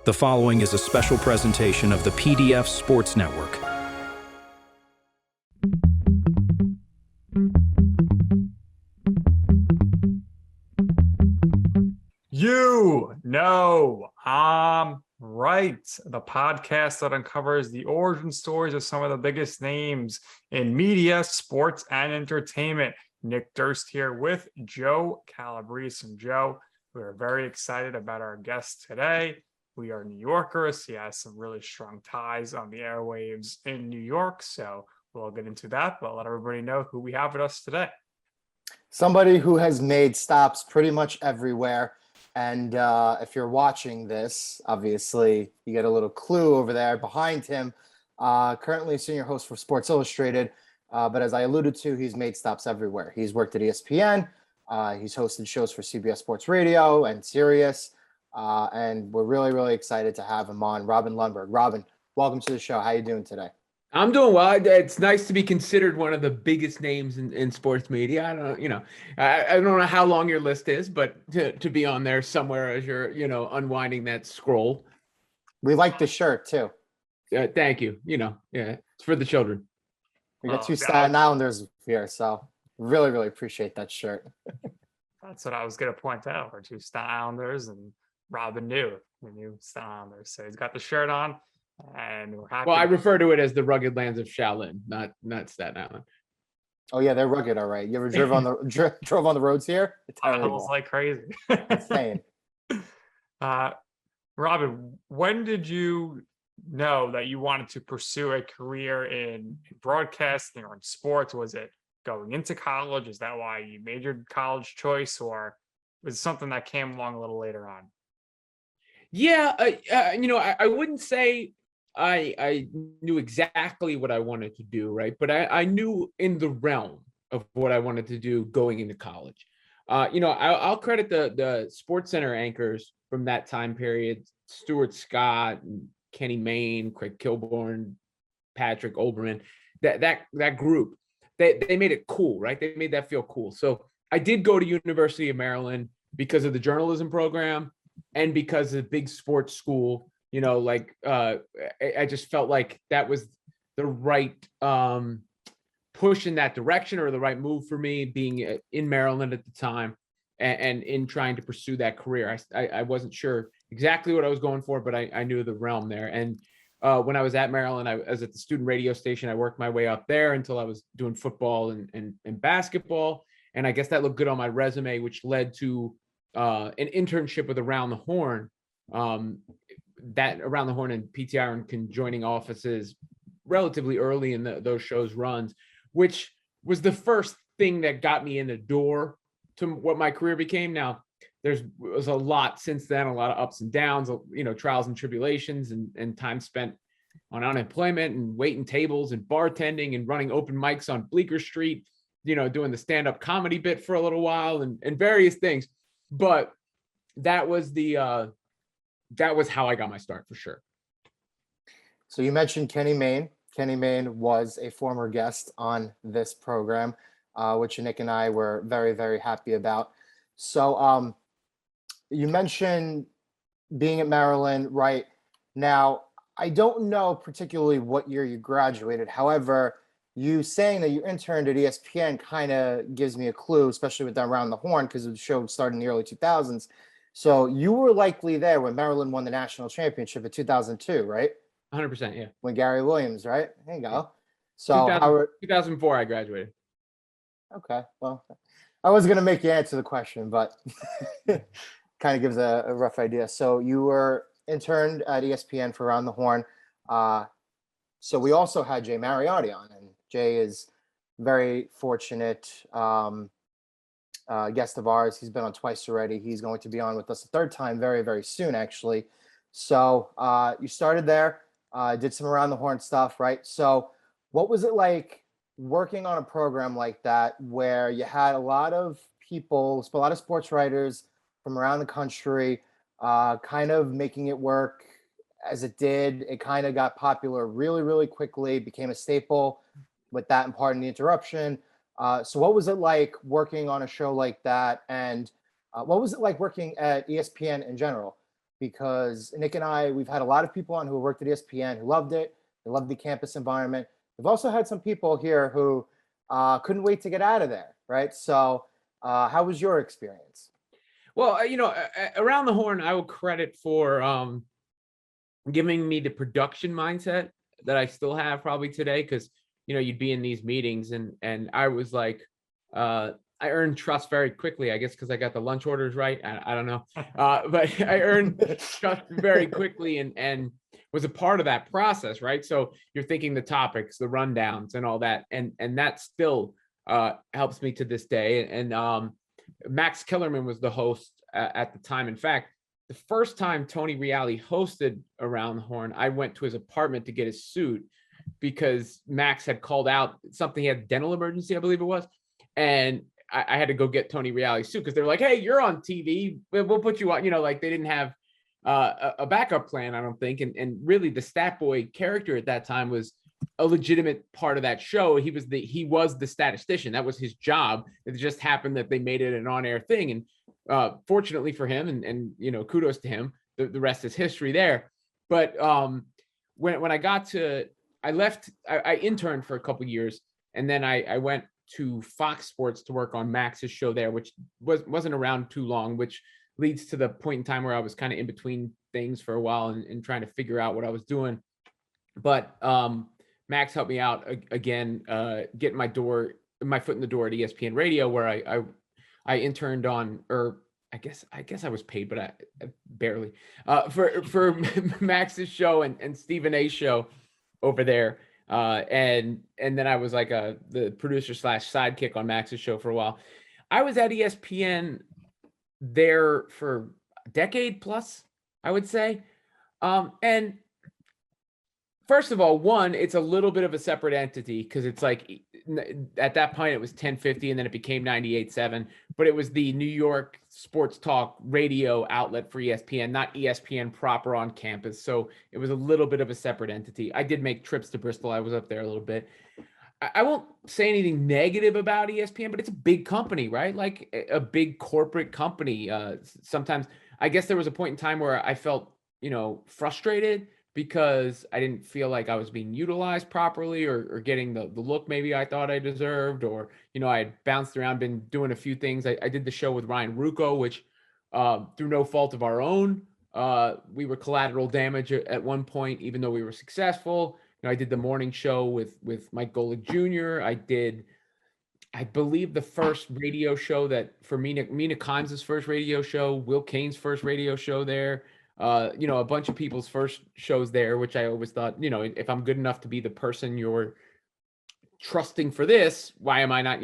The following is a special presentation of the PDF Sports Network. You know, I'm right. The podcast that uncovers the origin stories of some of the biggest names in media, sports, and entertainment. Nick Durst here with Joe Calabrese. And Joe, we're very excited about our guest today. We are New Yorkers. He has some really strong ties on the airwaves in New York. So we'll get into that, but let everybody know who we have with us today. Somebody who has made stops pretty much everywhere. And if you're watching this, obviously, you get a little clue over there behind him. Currently a senior host for Sports Illustrated. But as I alluded to, he's made stops everywhere. He's worked at ESPN. He's hosted shows for CBS Sports Radio and Sirius. And we're really, really excited to have him on. Robin Lundberg. Robin, welcome to the show. How are you doing today? I'm doing well. It's nice to be considered one of the biggest names in sports media. I don't know how long your list is, but to be on there somewhere as you're, unwinding that scroll. We like the shirt too. Thank you. It's for the children. We got two Staten Islanders here, so really, really appreciate that shirt. That's what I was going to point out. We're two Staten Islanders, and Robin knew Staten Islanders. So he's got the shirt on. And we're happy. Well, I refer to it as the rugged lands of Shaolin, not Staten Island. Oh yeah, they're rugged, all right. You ever drove on the roads here? It's terrible. Like crazy. Insane. Robin, when did you know that you wanted to pursue a career in broadcasting or in sports? Was it going into college? Is that why you made your college choice, or was it something that came along a little later on? Yeah, I wouldn't say I knew exactly what I wanted to do, right? But I knew in the realm of what I wanted to do going into college. I'll credit the Sports Center anchors from that time period, Stuart Scott, and Kenny Mayne, Craig Kilborn, Patrick Olbermann, that group. They made it cool, right? They made that feel cool. So I did go to University of Maryland because of the journalism program and because of big sports school. I just felt like that was the right push in that direction, or the right move for me, being in Maryland at the time and in trying to pursue that career. I wasn't sure exactly what I was going for, but I knew the realm there. And when I was at Maryland, I was at the student radio station. I worked my way up there until I was doing football and basketball. And I guess that looked good on my resume, which led to an internship with Around the Horn. That Around the Horn and PTR and joining offices relatively early in those shows' runs, which was the first thing that got me in the door to what my career became. Now, was a lot since then, a lot of ups and downs, trials and tribulations, and time spent on unemployment and waiting tables and bartending and running open mics on Bleecker Street, doing the stand-up comedy bit for a little while and various things. But that was how I got my start for sure. So you mentioned Kenny Mayne. Kenny Mayne was a former guest on this program, which Nick and I were very, very happy about. So you mentioned being at Maryland, right? Now, I don't know particularly what year you graduated. However, you saying that you interned at ESPN kind of gives me a clue, especially with that Around the Horn, because the show started in the early 2000s. So you were likely there when Maryland won the national championship in 2002, right? 100%, yeah. When Gary Williams, right? There you go. So 2004, I graduated. Okay, well, I was going to make you answer the question, but kind of gives a rough idea. So you were interned at ESPN for Around the Horn. So we also had Jay Mariotti on, and Jay is very fortunate guest of ours. He's been on twice already. He's going to be on with us a third time very, very soon, actually. So you started there, did some Around the Horn stuff, right? So what was it like working on a program like that, where you had a lot of people, a lot of sports writers from around the country, kind of making it work as it did? It kind of got popular really, really quickly, became a staple with that and Pardon the Interruption. So what was it like working on a show like that? And what was it like working at ESPN in general? because Nick and I, we've had a lot of people on who worked at ESPN who loved it. They loved the campus environment. We've also had some people here who couldn't wait to get out of there, right? So how was your experience? Well, around the horn, I will credit for giving me the production mindset that I still have probably today, because you'd be in these meetings and I was like, I earned trust very quickly, I guess, because I got the lunch orders right. I don't know, but I earned trust very quickly and was a part of that process, right? So you're thinking the topics, the rundowns, and all that, and that still helps me to this day. And Max Kellerman was the host at the time. In fact, the first time Tony Reale hosted Around the Horn, I went to his apartment to get his suit because Max had called out something. He had a dental emergency, I believe it was. And I had to go get Tony Reale's suit because they were like, hey, you're on TV. We'll put you on, like they didn't have a backup plan, I don't think. And really the Stat Boy character at that time was a legitimate part of that show. He was the statistician. That was his job. It just happened that they made it an on-air thing. And fortunately for him, and kudos to him, the rest is history there. But when I got to, I left, I interned for a couple of years, and then I went to Fox Sports to work on Max's show there, which wasn't around too long, which leads to the point in time where I was kind of in between things for a while and trying to figure out what I was doing. But Max helped me out again, getting my foot in the door at ESPN Radio, where I interned on, or I guess I was paid, but I barely for Max's show and Stephen A's show over there. And then I was like the producer / sidekick on Max's show for a while. I was at ESPN there for a decade plus, I would say. And first of all, it's a little bit of a separate entity because it's like at that point it was 1050 and then it became 98.7, but it was the New York sports talk radio outlet for ESPN, not ESPN proper on campus. So it was a little bit of a separate entity. I did make trips to Bristol. I was up there a little bit. I won't say anything negative about ESPN, but it's a big company, right? Like a big corporate company. Sometimes I guess there was a point in time where I felt, frustrated because I didn't feel like I was being utilized properly or getting the look maybe I thought I deserved, or, I had bounced around, been doing a few things. I did the show with Ryan Rucco, which through no fault of our own, we were collateral damage at one point, even though we were successful. I did the morning show with Mike Golick Jr. I believe the first radio show that for Mina Kimes' first radio show, Will Kane's first radio show there, a bunch of people's first shows there, which I always thought, if I'm good enough to be the person you're trusting for this, why am I not,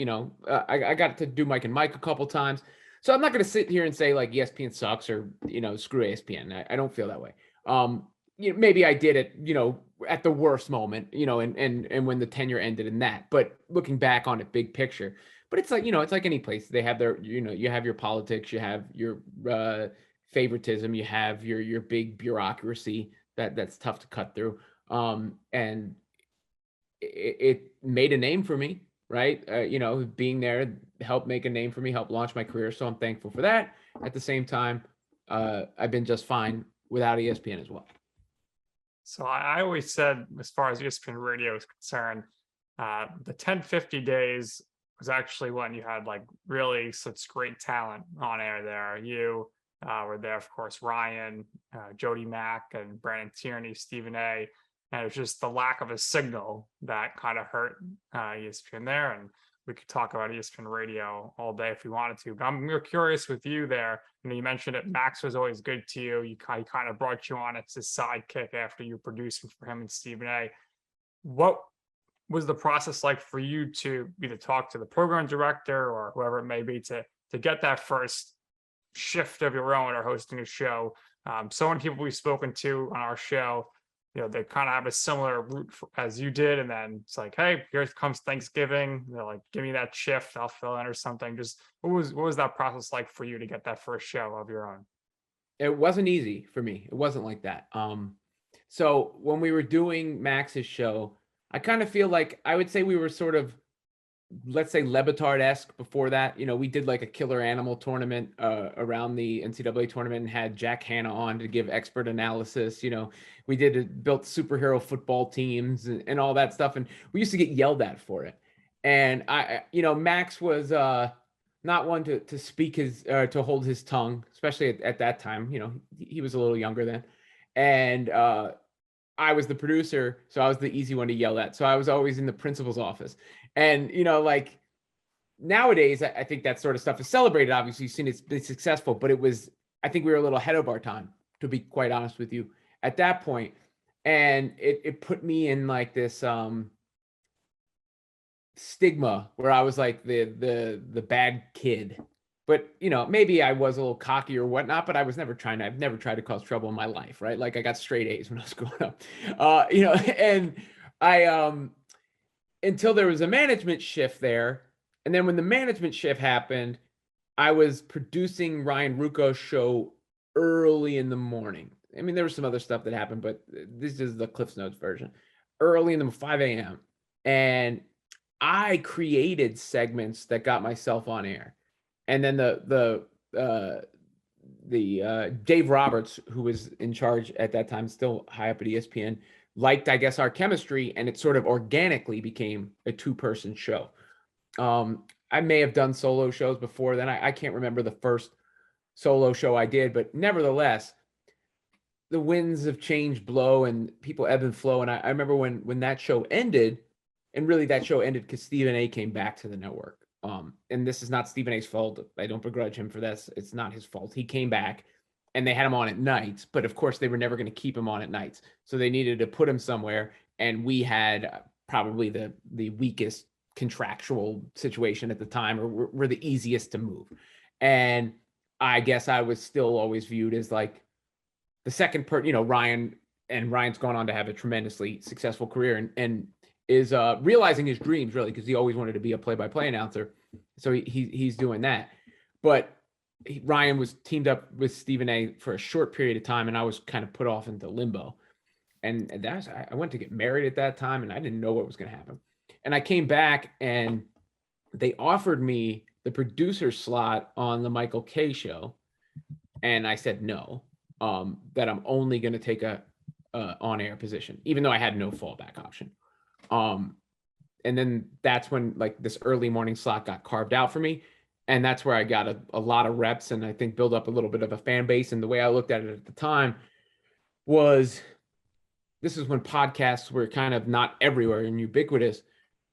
I got to do Mike and Mike a couple times. So I'm not going to sit here and say like ESPN sucks or, screw ESPN. I don't feel that way. Maybe I did it, at the worst moment, and when the tenure ended in that, but looking back on it, big picture, but it's like, it's like any place. They have their, you have your politics, you have your favoritism, you have your big bureaucracy that's tough to cut through. And it made a name for me, right? Being there helped make a name for me, helped launch my career. So I'm thankful for that. At the same time, I've been just fine without ESPN as well. So I always said, as far as ESPN Radio is concerned, the 1050 days was actually when you had like really such great talent on air there. You were there, of course, Ryan, Jody Mack, and Brandon Tierney, Stephen A. And it was just the lack of a signal that kind of hurt ESPN there. And we could talk about ESPN Radio all day if we wanted to. But I'm curious with you there. You mentioned it. Max was always good to you. He kind of brought you on as his sidekick after you were producing for him and Stephen A. What was the process like for you to either talk to the program director or whoever it may be to get that first shift of your own or hosting a show? So many people we've spoken to on our show, they kind of have a similar route as you did. And then it's like, hey, here comes Thanksgiving. They're like, give me that shift. I'll fill in or something. Just what was that process like for you to get that first show of your own? It wasn't easy for me. It wasn't like that. So when we were doing Max's show, I kind of feel like I would say we were sort of let's say Lebitard-esque before that. We did like a killer animal tournament around the NCAA tournament and had Jack Hanna on to give expert analysis. We built superhero football teams and all that stuff. And we used to get yelled at for it. And Max was not one to speak to hold his tongue, especially at that time. He was a little younger then. And I was the producer, so I was the easy one to yell at. So I was always in the principal's office. And, like nowadays, I think that sort of stuff is celebrated. Obviously, you've seen it be successful, but I think we were a little ahead of our time, to be quite honest with you, at that point. And it put me in like this stigma where I was like the bad kid. But, maybe I was a little cocky or whatnot, but I've never tried to cause trouble in my life, right? Like I got straight A's when I was growing up, and I, until there was a management shift there. And then when the management shift happened, I was producing Ryan Rucco's show early in the morning. I mean, there was some other stuff that happened, but this is the Cliff's Notes version. Early in the 5 a.m. And I created segments that got myself on air. And then the Dave Roberts, who was in charge at that time, still high up at ESPN, liked, I guess, our chemistry, and it sort of organically became a 2-person show. I may have done solo shows before then. I can't remember the first solo show I did, but nevertheless, the winds of change blow and people ebb and flow. And I remember when that show ended, and really that show ended because Stephen A came back to the network. And this is not Stephen A's fault. I don't begrudge him for this. It's not his fault. He came back and they had him on at nights, but of course they were never going to keep him on at nights. So they needed to put him somewhere. And we had probably the weakest contractual situation at the time, or we're the easiest to move. And I guess I was still always viewed as like the second Ryan's gone on to have a tremendously successful career and is realizing his dreams, really, because he always wanted to be a play-by-play announcer. So he's doing that. But Ryan was teamed up with Stephen A for a short period of time, and I was kind of put off into limbo. And I went to get married at that time, and I didn't know what was going to happen. And I came back, and they offered me the producer slot on the Michael Kay show, and I said no, that I'm only going to take a on-air position, even though I had no fallback option. And then that's when like this early morning slot got carved out for me. And that's where I got a lot of reps and I think build up a little bit of a fan base. And the way I looked at it at the time was, this is when podcasts were kind of not everywhere and ubiquitous.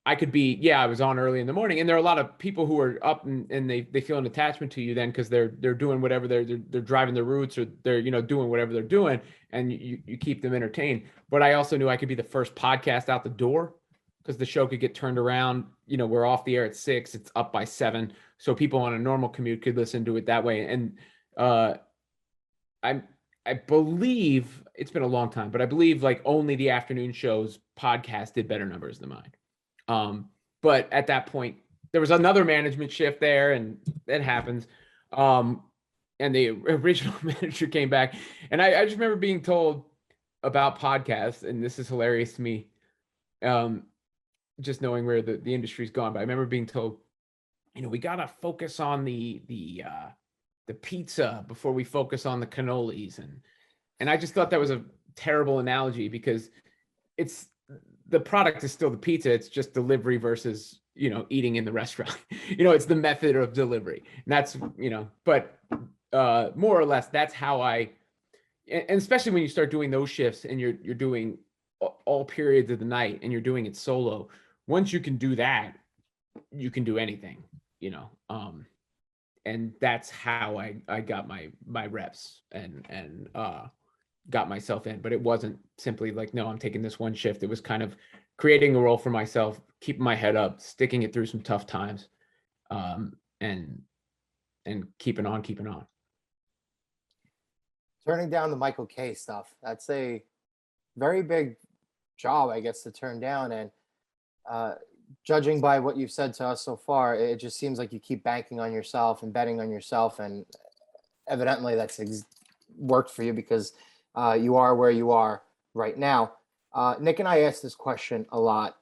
I could be, I was on early in the morning, and there are a lot of people who are up and they feel an attachment to you then because they're doing whatever they're driving their routes, or they're doing whatever they're doing, and you keep them entertained. But I also knew I could be the first podcast out the door because the show could get turned around. We're off the air at 6, it's up by 7, so people on a normal commute could listen to it that way. And I believe, it's been a long time, but I believe like only the afternoon shows podcast did better numbers than mine. But at that point, there was another management shift there, and that happens. And the original manager came back, and I just remember being told about podcasts, and this is hilarious to me, just knowing where the industry's gone. But I remember being told, we gotta focus on the pizza before we focus on the cannolis, and I just thought that was a terrible analogy, because the product is still the pizza. It's just delivery versus, eating in the restaurant. It's the method of delivery. And that's, but more or less, that's how and especially when you start doing those shifts and you're doing all periods of the night and you're doing it solo, once you can do that, you can do anything, and that's how I got my reps and got myself in. But it wasn't simply like, no, I'm taking this one shift. It was kind of creating a role for myself, keeping my head up, sticking it through some tough times, and keeping on. Turning down the Michael Kay stuff, that's a very big job, I guess, to turn down. And judging by what you've said to us so far, it just seems like you keep banking on yourself and betting on yourself. And evidently that's worked for you, because you are where you are right now. Nick and I ask this question a lot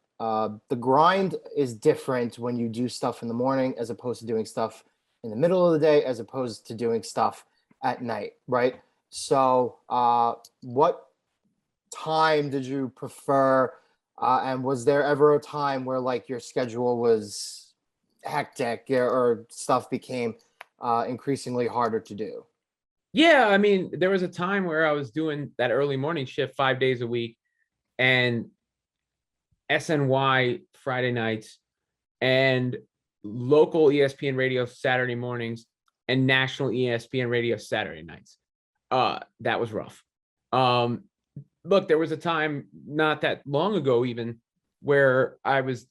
the grind is different when you do stuff in the morning as opposed to doing stuff in the middle of the day as opposed to doing stuff at night, right? So what time did you prefer? And was there ever a time where like your schedule was hectic or stuff became increasingly harder to do? Yeah, I mean, there was a time where I was doing that early morning shift 5 days a week, and SNY Friday nights, and local ESPN Radio Saturday mornings, and national ESPN Radio Saturday nights. That was rough. Look, there was a time not that long ago even where I was,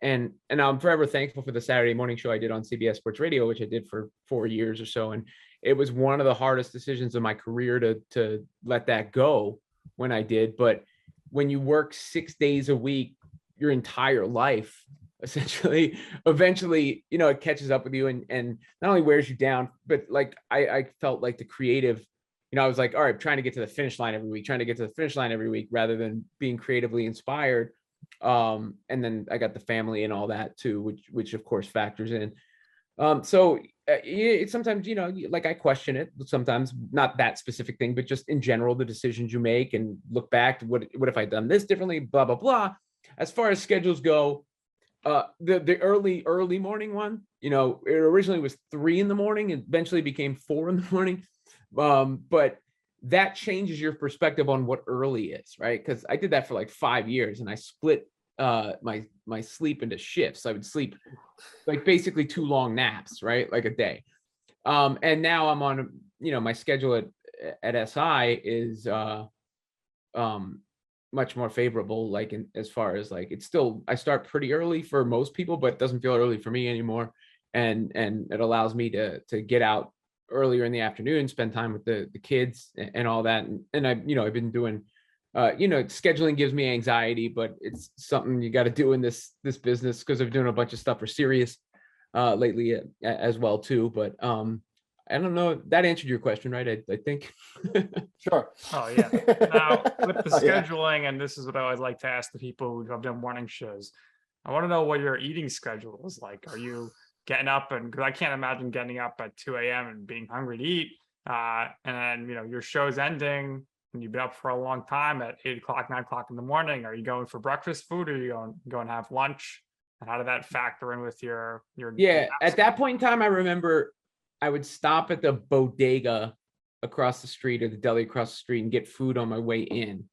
and I'm forever thankful for the Saturday morning show I did on CBS Sports Radio, which I did for 4 years or so. And it was one of the hardest decisions of my career to let that go when I did. But when you work 6 days a week, your entire life, essentially, eventually, it catches up with you and not only wears you down, but like I felt like the creative, I was like, all right, trying to get to the finish line every week, rather than being creatively inspired. And then I got the family and all that too, which of course factors in. So it's sometimes, like I question it sometimes, not that specific thing, but just in general, the decisions you make and look back to what if I done this differently, blah, blah, blah. As far as schedules go, the early morning one, it originally was 3 a.m. and eventually became 4 a.m. But that changes your perspective on what early is, right? Because I did that for like 5 years, and I split my sleep into shifts. I would sleep like basically 2 long naps, right? Like a day. And now I'm on, my schedule at SI is much more favorable, like as far as like, it's still, I start pretty early for most people, but it doesn't feel early for me anymore. And it allows me to get out earlier in the afternoon, spend time with the kids and all that. And I've been doing, scheduling gives me anxiety, but it's something you got to do in this business, because I'm doing a bunch of stuff for Sirius lately as well too. But I don't know. That answered your question, right? I think. Sure. Oh yeah. Now with the scheduling, and this is what I always like to ask the people who have done morning shows. I want to know what your eating schedule is like. Are you getting up, and because I can't imagine getting up at 2 a.m. and being hungry to eat, and then your show's ending and you've been up for a long time at 8 o'clock, 9 o'clock in the morning. Are you going for breakfast food, or are you going to have lunch? And how did that factor in with your Yeah, at that point in time, I remember I would stop at the bodega across the street, or the deli across the street, and get food on my way in,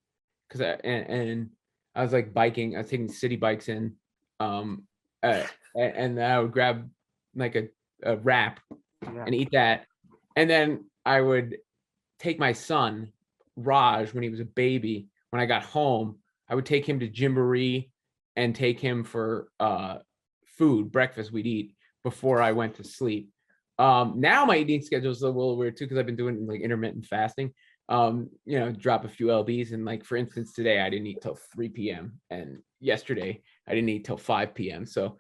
because I was like biking. I was taking city bikes in, and I would grab like a wrap and eat that, and then I would take my son Raj when he was a baby. When I got home, I would take him to Gymboree and take him for breakfast we'd eat before I went to sleep. Now my eating schedule is a little weird too, because I've been doing like intermittent fasting. Drop a few lbs, and like for instance, today I didn't eat till 3 p.m. and yesterday I didn't eat till 5 p.m. So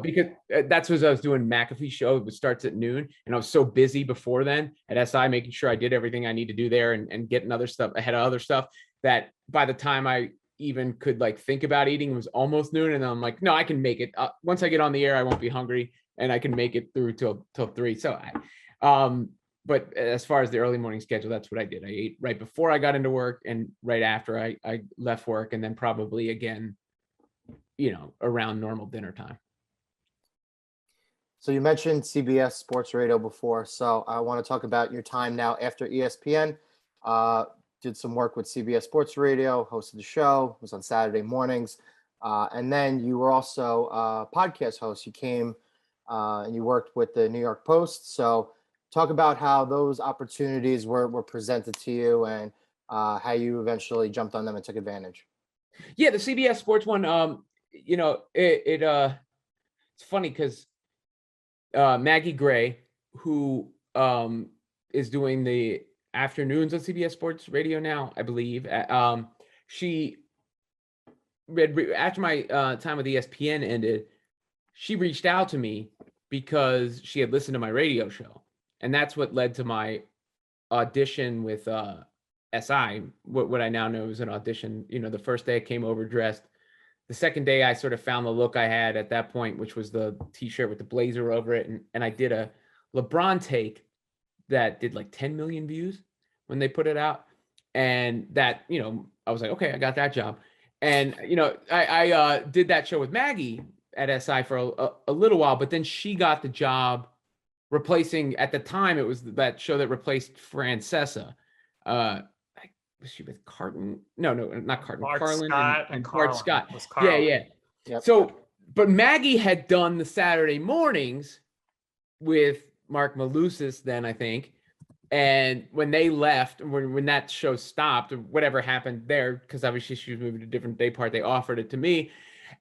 because that's what I was doing. McAfee show, it starts at noon, and I was so busy before then at SI making sure I did everything I need to do there and getting other stuff ahead of other stuff, that by the time I even could like think about eating, it was almost noon. And then I'm like, no, I can make it. Once I get on the air, I won't be hungry, and I can make it through till 3. So but as far as the early morning schedule, that's what I did. I ate right before I got into work and right after I left work, and then probably again, around normal dinner time. So you mentioned CBS Sports Radio before, so I want to talk about your time now after ESPN. Did some work with CBS Sports Radio, hosted the show, was on Saturday mornings, and then you were also a podcast host. You came and you worked with the New York Post. So talk about how those opportunities were presented to you, and how you eventually jumped on them and took advantage. Yeah, the CBS Sports one, it's funny because Maggie Gray, who is doing the afternoons on CBS Sports Radio now, I believe, she after my time with ESPN ended, she reached out to me because she had listened to my radio show. And that's what led to my audition with SI, what I now know is an audition. The first day I came over dressed the second day I sort of found the look I had at that point, which was the t-shirt with the blazer over it. And I did a LeBron take that did like 10 million views when they put it out. And that, you know, I was like, okay, I got that job. And, you know, I did that show with Maggie at SI for a little while, but then she got the job replacing, at the time, it was that show that replaced Francesa. Was she with Carton? No, not Carton. Bart Carlin Scott and Carlin. Bart Scott. Was Carlin. Yeah. Yep. So, but Maggie had done the Saturday mornings with Mark Malusis then, I think. And when they left, when that show stopped, or whatever happened there, because obviously she was moving to a different day part, they offered it to me.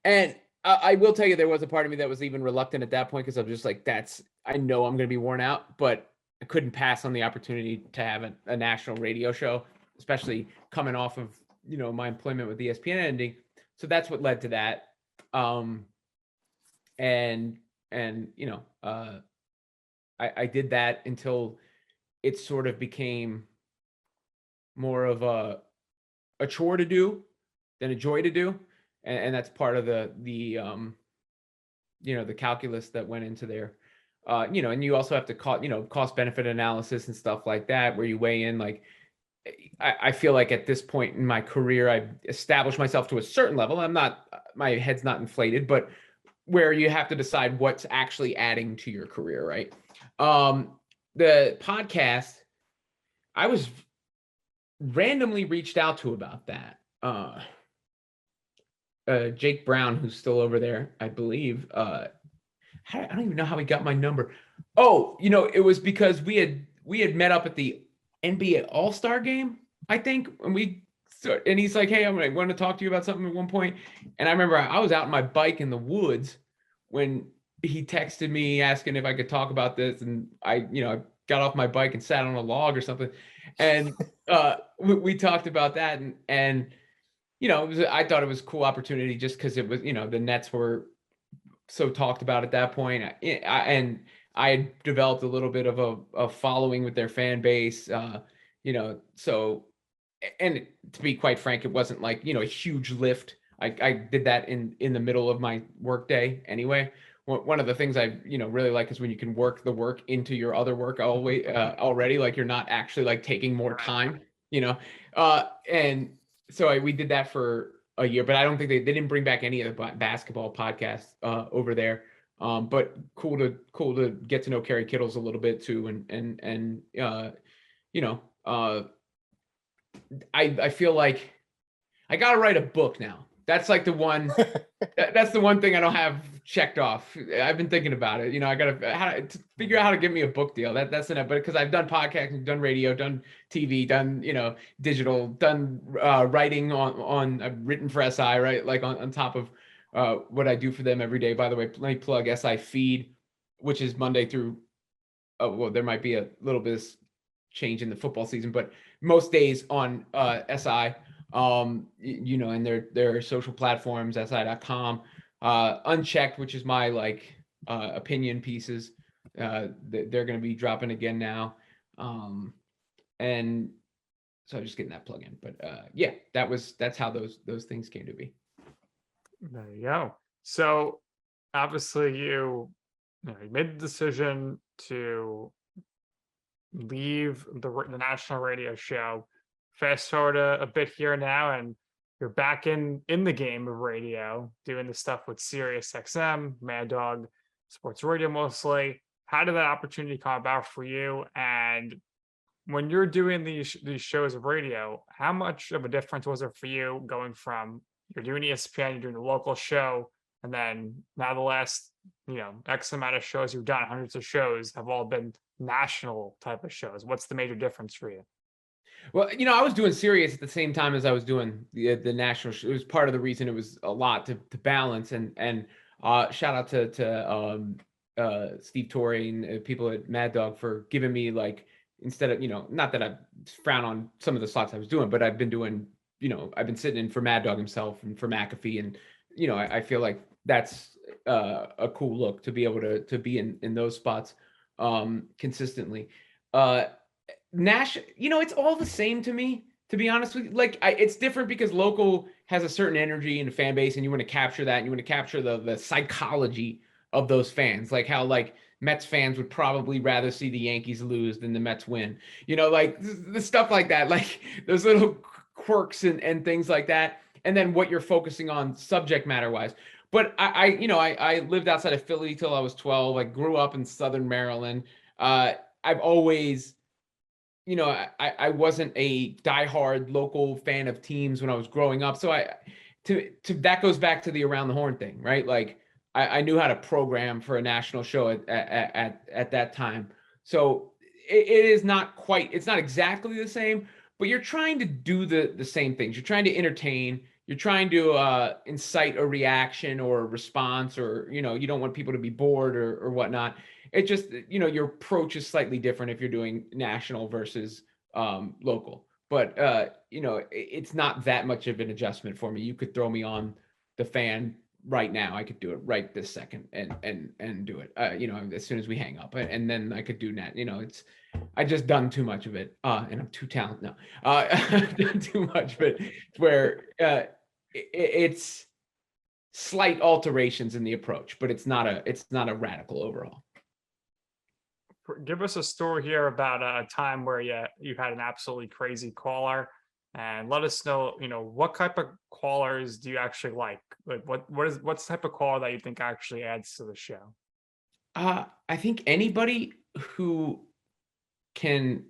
And I will tell you, there was a part of me that was even reluctant at that point, because I'm just like, I know I'm going to be worn out, but I couldn't pass on the opportunity to have a national radio show, especially coming off of, you know, my employment with ESPN ending. So that's what led to that. And you know, I did that until it sort of became more of a chore to do than a joy to do. And that's part of the you know, the calculus that went into there. You know, and you also have to cost benefit analysis and stuff like that, where you weigh in, like, I feel like at this point in my career, I've established myself to a certain level. My head's not inflated, but where you have to decide what's actually adding to your career, right? The podcast, I was randomly reached out to about that. Jake Brown, who's still over there, I believe. I don't even know how he got my number. Oh, you know, it was because we had met up at the NBA All-Star game, I think, and he's like, hey, I want to talk to you about something at one point. And I remember I was out on my bike in the woods when he texted me asking if I could talk about this. And I got off my bike and sat on a log or something. And we talked about that. And you know, I thought it was a cool opportunity just because it was, you know, the Nets were so talked about at that point. And I had developed a little bit of a following with their fan base, you know, so, and to be quite frank, it wasn't like, you know, a huge lift. I did that in the middle of my work day anyway. One of the things I, you know, really like is when you can work the work into your other work already, like you're not actually like taking more time, you know, and so we did that for a year, but I don't think they didn't bring back any of the basketball podcasts over there. But cool to get to know Kerry Kittles a little bit too, and you know, I feel like I gotta write a book now. That's like the one. That's the one thing I don't have checked off. I've been thinking about it. You know, I gotta figure out how to get me a book deal. That's enough. But because I've done podcasting, done radio, done TV, done, you know, digital, done writing on I've written for SI, right? Like on top of what I do for them every day. By the way, let me plug SI Feed, which is Monday through. Well, there might be a little bit of change in the football season, but most days on SI. You know, and their social platforms, si.com, Unchecked, which is my like opinion pieces. They're going to be dropping again now. And so I'm just getting that plug in, but yeah, that's how those things came to be. There you go. So obviously you made the decision to leave the national radio show. Fast forward a bit here now, and you're back in the game of radio, doing the stuff with Sirius XM, Mad Dog Sports Radio mostly. How did that opportunity come about for you? And when you're doing these shows of radio, how much of a difference was it for you going from you're doing ESPN, you're doing a local show, and then now the last X amount of shows you've done, hundreds of shows, have all been national type of shows? What's the major difference for you? Well, you know, I was doing Sirius at the same time as I was doing the national show. It was part of the reason it was a lot to balance. And shout out to Steve Torrey and people at Mad Dog for giving me, like, instead of, not that I frown on some of the slots I was doing, but I've been doing, I've been sitting in for Mad Dog himself and for McAfee. And, I feel like that's a cool look to be able to be in those spots consistently. Nash, it's all the same to me, to be honest with you. Like, it's different because local has a certain energy in the fan base, and you want to capture that, and you want to capture the psychology of those fans, like how like Mets fans would probably rather see the Yankees lose than the Mets win. Like the stuff like that, like those little quirks and things like that. And then what you're focusing on subject matter wise. But I lived outside of Philly till I was 12. I grew up in Southern Maryland. I've always, I wasn't a diehard local fan of teams when I was growing up. So that goes back to the around the horn thing, right? Like I knew how to program for a national show at that time. So it is not quite, it's not exactly the same, but you're trying to do the same things. You're trying to entertain. You're trying to incite a reaction or a response, or, you don't want people to be bored or whatnot. It just, your approach is slightly different if you're doing national versus local. But, it's not that much of an adjustment for me. You could throw me on the fan right now. I could do it right this second and do it, as soon as we hang up. And then I could do that. I just done too much of it, and I'm too talented now. I've done too much, but where it's slight alterations in the approach, but it's not a radical overall. Give us a story here about a time where you had an absolutely crazy caller, and let us know, what type of callers do you actually like? Like what's the type of caller that you think actually adds to the show? I think anybody who can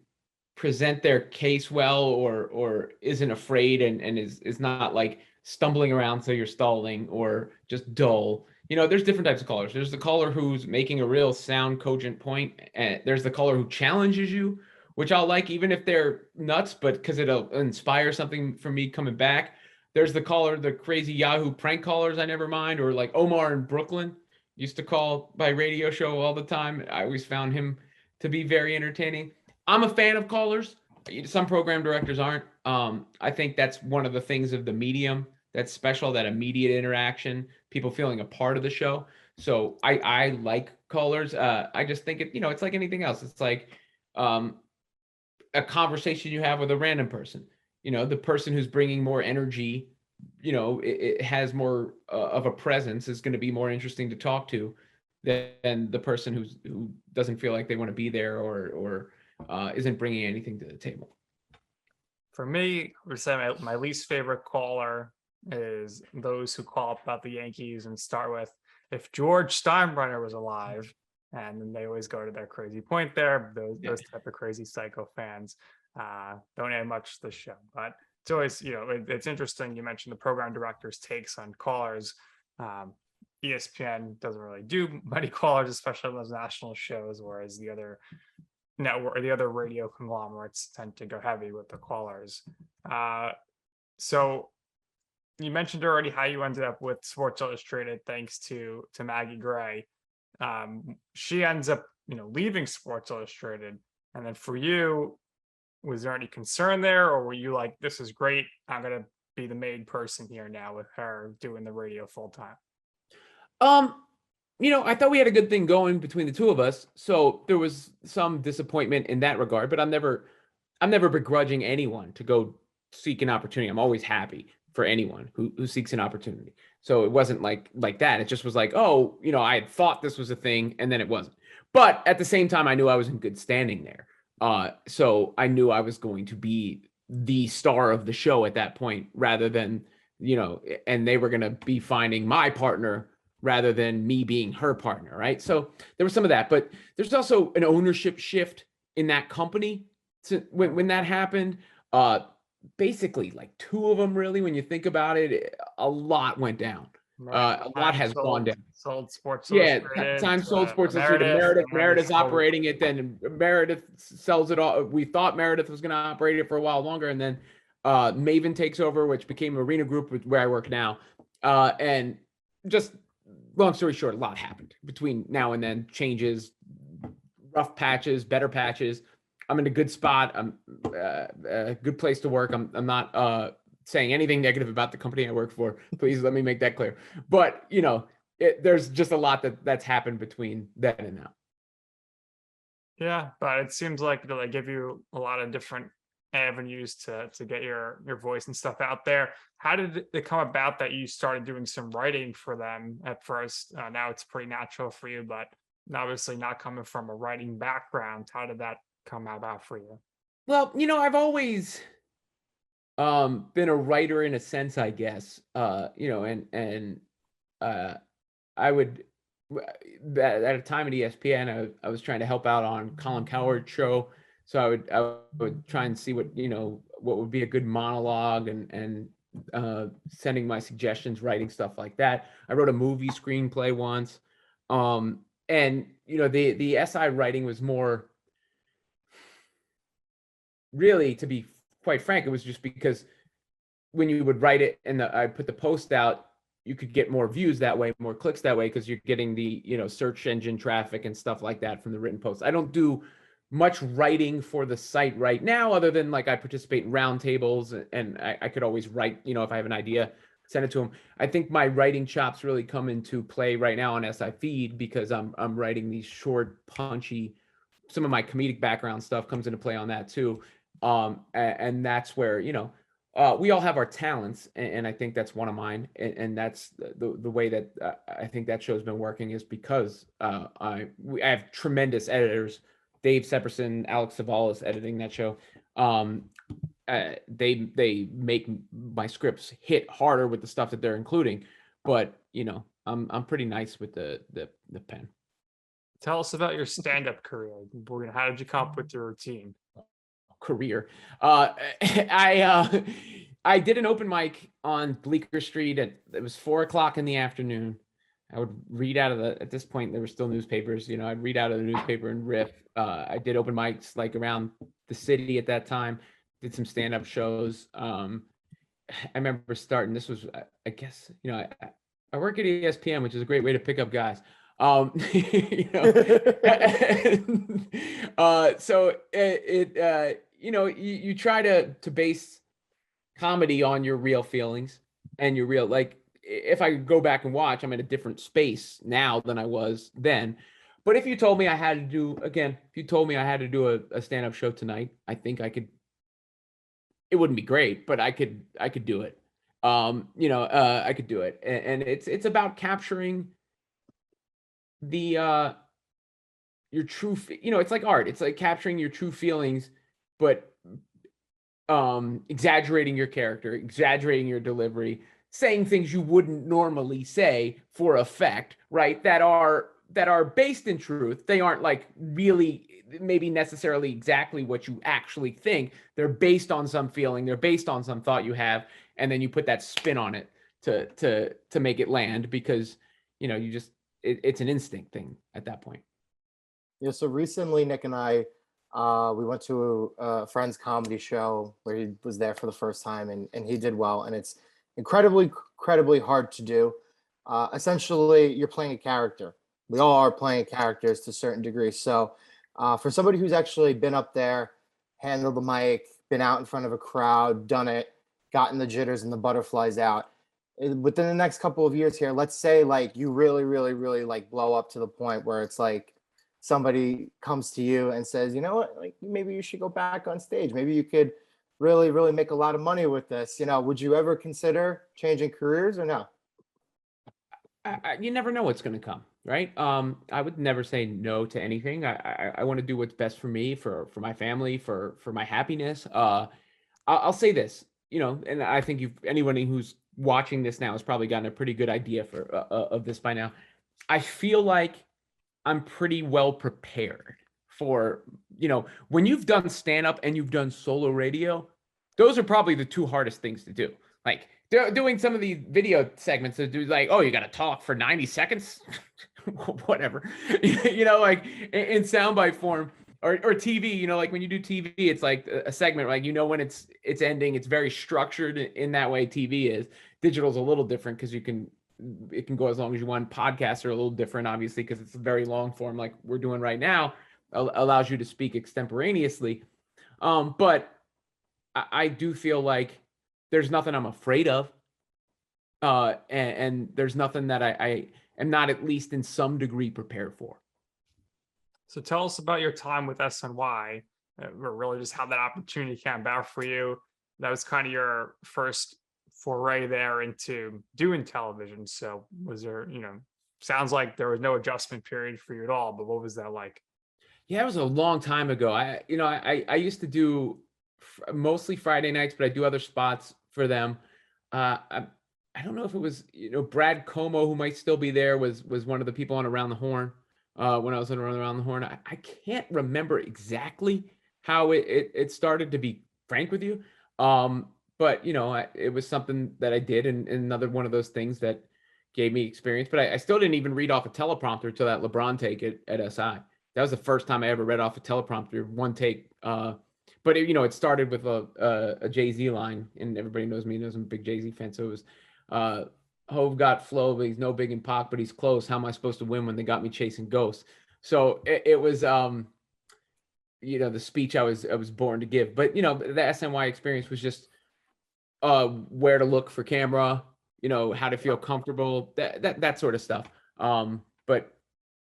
present their case well, or isn't afraid and is not like stumbling around so you're stalling or just dull. There's different types of callers. There's the caller who's making a real sound, cogent point, and there's the caller who challenges you, which I'll like even if they're nuts, but because it'll inspire something from me coming back. There's the caller, the crazy Yahoo prank callers I never mind, or like Omar in Brooklyn used to call by radio show all the time. I always found him to be very entertaining. I'm a fan of callers. Some program directors aren't. I think that's one of the things of the medium that's special, that immediate interaction, people feeling a part of the show. So I like callers. I just think it's like anything else. It's like a conversation you have with a random person. The person who's bringing more energy, it has more of a presence, is going to be more interesting to talk to than the person who doesn't feel like they want to be there or isn't bringing anything to the table. For me, I would say my least favorite caller is those who call up about the Yankees and start with, if George Steinbrenner was alive, and then they always go to their crazy point there. Those type of crazy psycho fans don't add much to the show, but it's always, it's interesting. You mentioned the program director's takes on callers. ESPN doesn't really do many callers, especially on those national shows, whereas the other network or the other radio conglomerates tend to go heavy with the callers. So you mentioned already how you ended up with Sports Illustrated thanks to Maggie Gray. She ends up, leaving Sports Illustrated, and then for you, was there any concern there, or were you like, this is great, I'm gonna be the main person here now with her doing the radio full time? I thought we had a good thing going between the two of us, so there was some disappointment in that regard, but I'm never begrudging anyone to go seek an opportunity. I'm always happy for anyone who seeks an opportunity. So it wasn't like that. It just was like, I had thought this was a thing, and then it wasn't. But at the same time, I knew I was in good standing there. So I knew I was going to be the star of the show at that point, rather than, and they were going to be finding my partner rather than me being her partner, right? So there was some of that, but there's also an ownership shift in that company. So when that happened, basically like two of them, really, when you think about it, a lot went down. Right. A lot has gone down. Sold Sports Illustrated. Time sold Sports Illustrated. Meredith's operating it. Then Meredith sells it all. We thought Meredith was going to operate it for a while longer, and then Maven takes over, which became Arena Group, where I work now. And just long story short, a lot happened between now and then. Changes, rough patches, better patches. I'm in a good spot. I'm a good place to work. I'm not saying anything negative about the company I work for. Please let me make that clear. But there's just a lot that's happened between then and now. Yeah, but it seems like they give you a lot of different avenues to get your voice and stuff out there. How did it come about that you started doing some writing for them at first? Now it's pretty natural for you, but obviously not coming from a writing background. How did that come about for you? Well, I've always been a writer in a sense, I guess. And I would at a time at ESPN, I was trying to help out on Colin Cowherd's show. So I would try and see what would be a good monologue and sending my suggestions, writing stuff like that. I wrote a movie screenplay once. And the SI writing was more, really, to be quite frank, it was just because when you would write it and I put the post out, you could get more views that way, more clicks that way, because you're getting the search engine traffic and stuff like that from the written posts. I don't do much writing for the site right now, other than like I participate in roundtables, and I could always write, if I have an idea, send it to them. I think my writing chops really come into play right now on SI Feed, because I'm writing these short, punchy. Some of my comedic background stuff comes into play on that too, and that's where we all have our talents, and I think that's one of mine, and that's the way that I think that show's been working, is because I have tremendous editors. Dave Sepperson, Alex Savalas editing that show. They make my scripts hit harder with the stuff that they're including, but I'm pretty nice with the pen. Tell us about your stand-up career. How did you come up with your routine? Career. I did an open mic on Bleecker Street it was 4:00 in the afternoon. I would read out of at this point, there were still newspapers, I'd read out of the newspaper and riff. I did open mics like around the city at that time, did some stand-up shows. I remember starting, this was, I guess, I work at ESPN, which is a great way to pick up guys. So you try to base comedy on your real feelings and your real, like, if I go back and watch, I'm in a different space now than I was then. But if you told me I had to do a stand-up show tonight, I think I could. It wouldn't be great, but I could do it. I could do it, and it's about capturing your true. It's like art. It's like capturing your true feelings, but exaggerating your character, exaggerating your delivery, saying things you wouldn't normally say for effect, right? That are based in truth. They aren't like really maybe necessarily exactly what you actually think. They're based on some feeling. They're based on some thought you have, and then you put that spin on it to make it land, because you just it's an instinct thing at that point. Yeah. So recently, Nick and I, we went to a friend's comedy show where he was there for the first time, and he did well, and it's incredibly hard to do. Essentially, you're playing a character. We all are playing characters to a certain degree. So for somebody who's actually been up there, handled the mic, been out in front of a crowd, done it, gotten the jitters and the butterflies out, within the next couple of years here, let's say like you really like blow up to the point where it's like somebody comes to you and says, you know what, like maybe you should go back on stage. Maybe you could really make a lot of money with this. Would you ever consider changing careers or no? You never know what's going to come, right? I would never say no to anything. I want to do what's best for me, for my family, for my happiness. I'll say this, and I think anyone who's watching this now has probably gotten a pretty good idea of this by now. I feel like I'm pretty well prepared for, when you've done stand-up and you've done solo radio, those are probably the two hardest things to do. Like doing some of the video segments that do like, oh, you got to talk for 90 seconds, whatever, like in soundbite form or TV, like when you do TV, it's like a segment, like, when it's ending, it's very structured in that way. TV is. Digital's a little different because it can go as long as you want. Podcasts are a little different, obviously, because it's a very long form like we're doing right now, allows you to speak extemporaneously. But I do feel like there's nothing I'm afraid of. And there's nothing that I am not at least in some degree prepared for. So tell us about your time with SNY. or really just how that opportunity came about for you. That was kind of your first foray there into doing television. So was there, sounds like there was no adjustment period for you at all, but what was that like? Yeah, it was a long time ago. I used to do mostly Friday nights, but I do other spots for them. I don't know if it was, Brad Como, who might still be there, was one of the people on Around the Horn when I was on Around the Horn. I can't remember exactly how it started, to be frank with you. But it was something that I did, and another one of those things that gave me experience. But I still didn't even read off a teleprompter until that LeBron take at SI. That was the first time I ever read off a teleprompter, one take. But it started with a Jay-Z line, and everybody knows me, knows I'm a big Jay-Z fan. So it was, Hove got flow, but he's no big in Pac, but he's close. How am I supposed to win when they got me chasing ghosts? So it was, the speech I was born to give. But the SNY experience was just where to look for camera, how to feel comfortable, that sort of stuff. But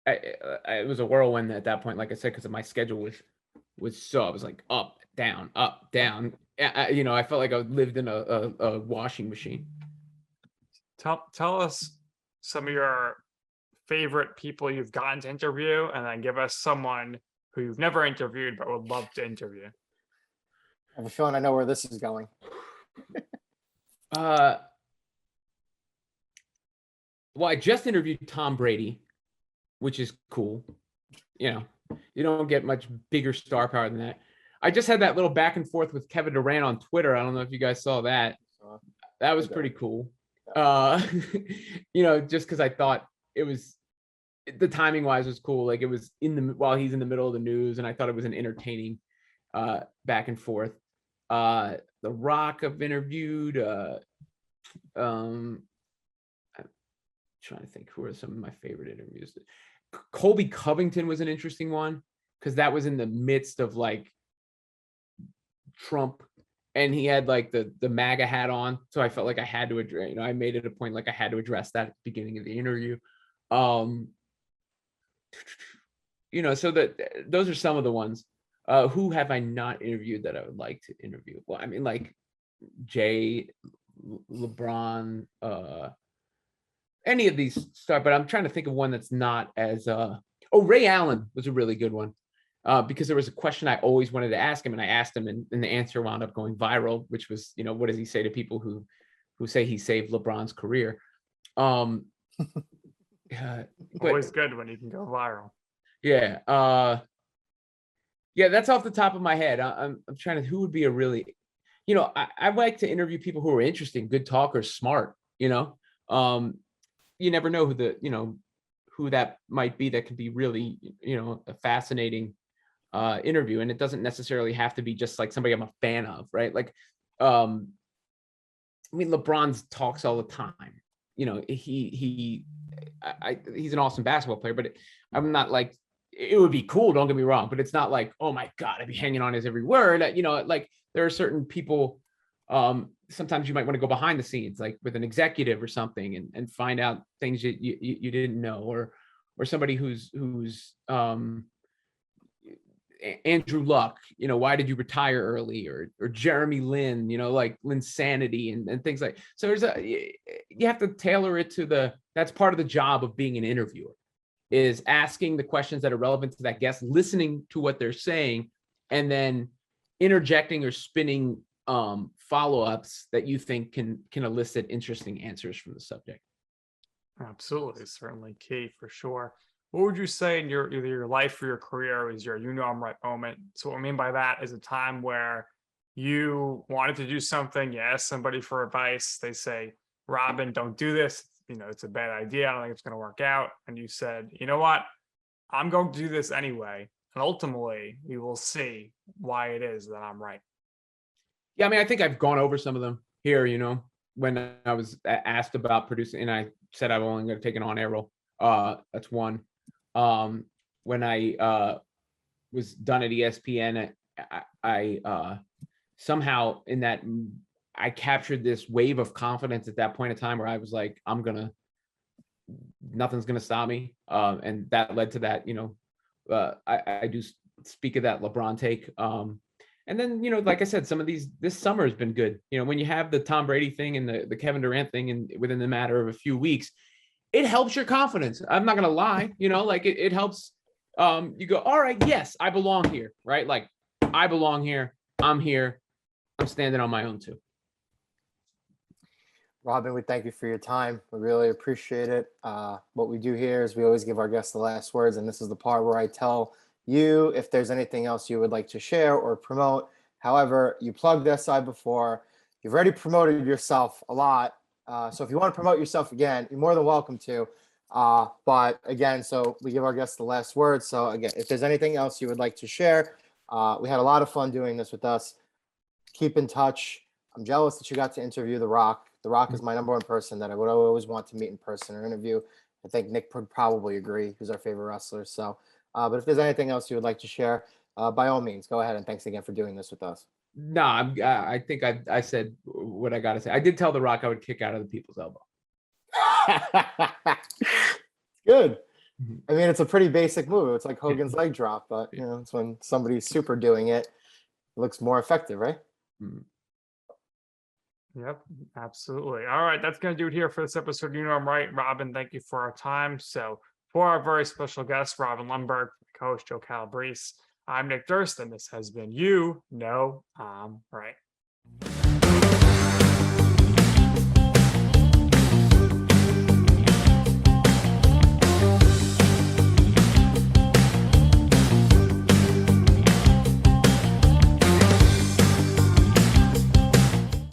it was a whirlwind at that point, like I said, because my schedule was so, I was like up, down. I felt like I lived in a washing machine. Tell us some of your favorite people you've gotten to interview, and then give us someone who you've never interviewed but would love to interview. I have a feeling I know where this is going. Well, I just interviewed Tom Brady, which is cool. You don't get much bigger star power than that. I just had that little back and forth with Kevin Durant on Twitter. I don't know if you guys saw that. That was pretty cool. Just because I thought it was, the timing wise was cool. Like, it was while he's in the middle of the news, and I thought it was an entertaining back and forth. The Rock I've interviewed. I'm trying to think who are some of my favorite interviews. Colby Covington was an interesting one, because that was in the midst of like Trump, and he had like the MAGA hat on, so I felt like I had to address, I made it a point like I had to address that at the beginning of the interview. So that those are some of the ones. Who have I not interviewed that I would like to interview? Well, I mean, like Jay, LeBron, any of these start, but I'm trying to think of one that's not as Ray Allen was a really good one, because there was a question I always wanted to ask him, and I asked him, and the answer wound up going viral, which was, what does he say to people who say he saved LeBron's career? Always good when you can go viral. Yeah. Yeah, that's off the top of my head. I'm trying to, who would be a really, I like to interview people who are interesting, good talkers, smart, you never know who that might be. That could be really, a fascinating interview. And it doesn't necessarily have to be just like somebody I'm a fan of, right? Like, LeBron's talks all the time. He's an awesome basketball player, but I'm not like, it would be cool, don't get me wrong, but it's not like, oh my God, I'd be hanging on his every word. Like there are certain people, sometimes you might want to go behind the scenes, like with an executive or something, and find out things you didn't know, or somebody who's Andrew Luck, why did you retire early, or Jeremy Lin, like Linsanity and things like. So you have to tailor it to that's part of the job of being an interviewer, is asking the questions that are relevant to that guest, listening to what they're saying, and then interjecting or spinning follow-ups that you think can elicit interesting answers from the subject. Absolutely, certainly key for sure. What would you say in either your life or your career is your I'm right moment? So what I mean by that is a time where you wanted to do something, you ask somebody for advice, they say, Robin, don't do this. It's a bad idea. I don't think it's going to work out. And you said, you know what? I'm going to do this anyway. And ultimately, we will see why it is that I'm right. Yeah, I think I've gone over some of them here, when I was asked about producing, and I said I'm only going to take an on-air role. That's one. When I was done at ESPN, I somehow in that, I captured this wave of confidence at that point in time where I was like, nothing's going to stop me. And that led to that, I do speak of that LeBron take. And then, like I said, some of this summer has been good. When you have the Tom Brady thing and the Kevin Durant thing and within the matter of a few weeks, it helps your confidence. I'm not going to lie, like it helps. You go, all right, yes, I belong here, right? Like I belong here. I'm here. I'm standing on my own too. Robin, we thank you for your time. We really appreciate it. What we do here is we always give our guests the last words, and this is the part where I tell you if there's anything else you would like to share or promote. However, you plugged SI before. You've already promoted yourself a lot. So if you want to promote yourself again, you're more than welcome to. But again, so we give our guests the last word. So again, if there's anything else you would like to share, we had a lot of fun doing this with us. Keep in touch. I'm jealous that you got to interview The Rock. The Rock is my number one person that I would always want to meet in person or interview. I think Nick would probably agree. He's our favorite wrestler. So, but if there's anything else you would like to share, by all means, go ahead. And thanks again for doing this with us. No, I think I said what I got to say. I did tell The Rock I would kick out of the people's elbow. Good. I mean, it's a pretty basic move. It's like Hogan's leg drop, but it's when somebody's super doing it, it looks more effective, right? Mm-hmm. Yep, absolutely. All right, that's going to do it here for this episode. I'm right, Robin. Thank you for our time. So for our very special guest, Robin Lundberg, co-host Joe Calabrese, I'm Nick Durst, and this has been I'm Right.